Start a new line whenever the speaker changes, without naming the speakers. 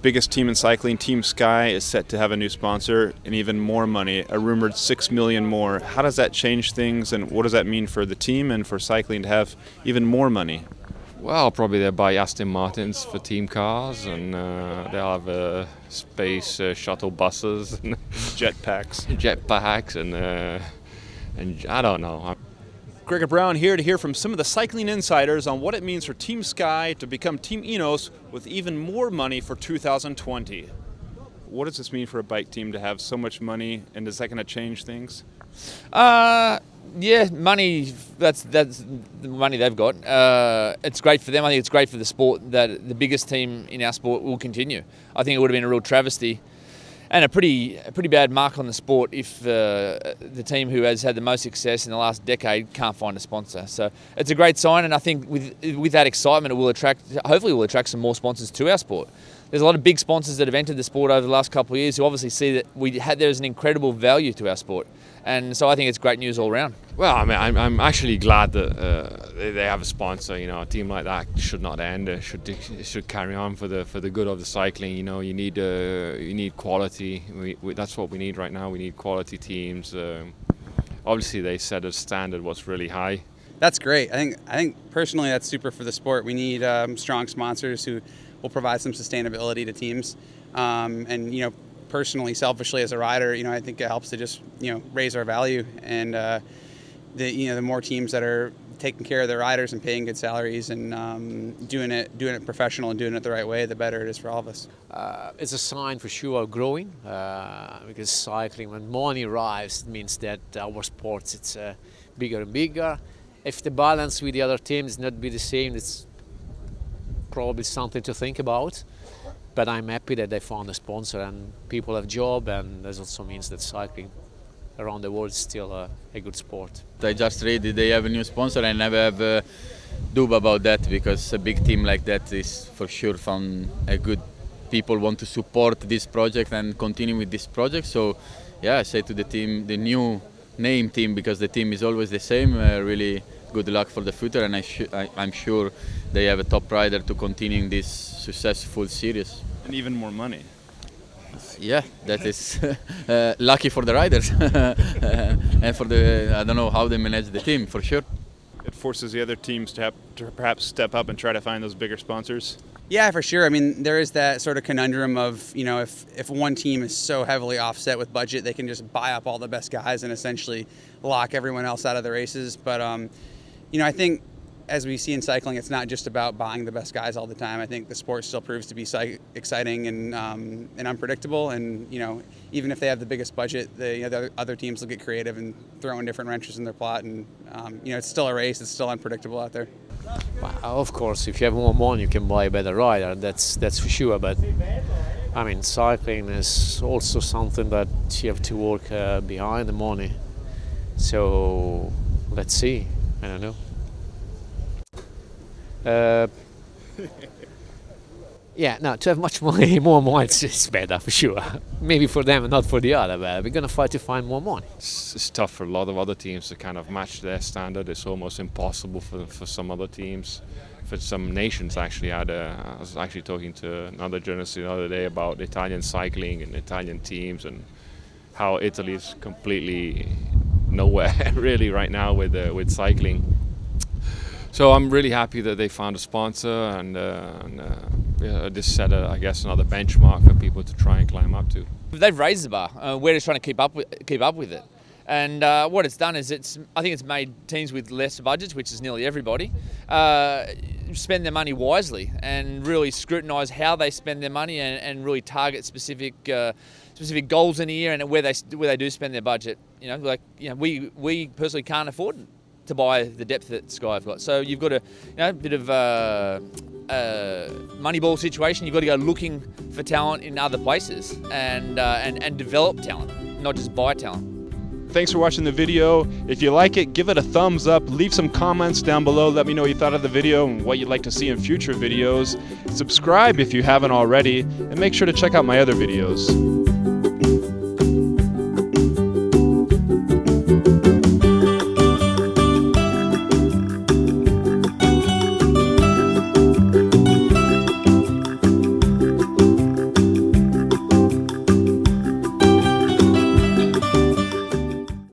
biggest team in cycling, Team Sky, is set to have a new sponsor and even more money, a rumored $6 million more. How does that change things, and what does that mean for the team and for cycling to have even more money?
Well, probably they'll buy Aston Martins for team cars, and they'll have space shuttle buses, and jetpacks, and I don't know.
Gregor Brown here to hear from some of the cycling insiders on what it means for Team Sky to become Team Ineos with even more money for 2020. What does this mean for a bike team to have so much money, and is that going to change things?
Yeah, money, that's the money they've got. It's great for them. I think it's great for the sport that the biggest team in our sport will continue. I think it would have been a real travesty and a pretty bad mark on the sport if the team who has had the most success in the last decade can't find a sponsor. So it's a great sign, and I think with that excitement, it will hopefully attract some more sponsors to our sport. There's a lot of big sponsors that have entered the sport over the last couple of years who obviously see that there's an incredible value to our sport. And so I think it's great news all around.
Well, I mean, I'm actually glad that they have a sponsor. You know, a team like that should not end. It should carry on for the good of the cycling. You know, you need quality. That's what we need right now. We need quality teams. Obviously, they set a standard what's really high.
That's great. I think personally that's super for the sport. We need strong sponsors who will provide some sustainability to teams, and you know. Personally, selfishly as a rider, you know, I think it helps to just, you know, raise our value, and the more teams that are taking care of their riders and paying good salaries and doing it professional and doing it the right way, the better it is for all of us.
It's a sign for sure of growing, because cycling, when money arrives, it means that our sports it's bigger and bigger. If the balance with the other teams not be the same, it's probably something to think about. But I'm happy that they found a sponsor and people have a job, and that also means that cycling around the world is still a good sport.
I just read that they have a new sponsor. I never have a doubt about that, because a big team like that is for sure found a good people want to support this project and continue with this project. So yeah, I say to the team, the new name team, because the team is always the same, really good luck for the future, and I'm sure they have a top rider to continue this successful series.
And even more money.
Yeah, that is lucky for the riders and for I don't know how they manage the team, for sure.
It forces the other teams to perhaps step up and try to find those bigger sponsors.
Yeah, for sure. I mean, there is that sort of conundrum of, you know, if one team is so heavily offset with budget, they can just buy up all the best guys and essentially lock everyone else out of the races. But you know, I think as we see in cycling, it's not just about buying the best guys all the time. I think the sport still proves to be exciting and unpredictable. And you know, even if they have the biggest budget, the other teams will get creative and throw in different wrenches in their plot. And you know, it's still a race. It's still unpredictable out there.
Well, of course, if you have more money, you can buy a better rider. That's for sure. But I mean, cycling is also something that you have to work behind the money. So let's see. I don't know. Yeah, no, to have much money, more money, it's better for sure. Maybe for them and not for the other, but we're going to fight to find more money.
It's tough for a lot of other teams to kind of match their standard. It's almost impossible for some other teams. For some nations, actually, I was actually talking to another journalist the other day about Italian cycling and Italian teams and how Italy is completely nowhere really right now with cycling. So I'm really happy that they found a sponsor, and this set, I guess, another benchmark for people to try and climb up to.
They've raised the bar. We're just trying to keep up with it. And what it's done is I think it's made teams with less budgets, which is nearly everybody, spend their money wisely and really scrutinise how they spend their money and really target specific goals in a year and where they do spend their budget. You know, like, you know, we personally can't afford to buy the depth that Sky have got. So you've got a bit of moneyball situation. You've got to go looking for talent in other places and develop talent, not just buy talent.
Thanks for watching the video. If you like it, give it a thumbs up. Leave some comments down below. Let me know what you thought of the video and what you'd like to see in future videos. Subscribe if you haven't already, and make sure to check out my other videos.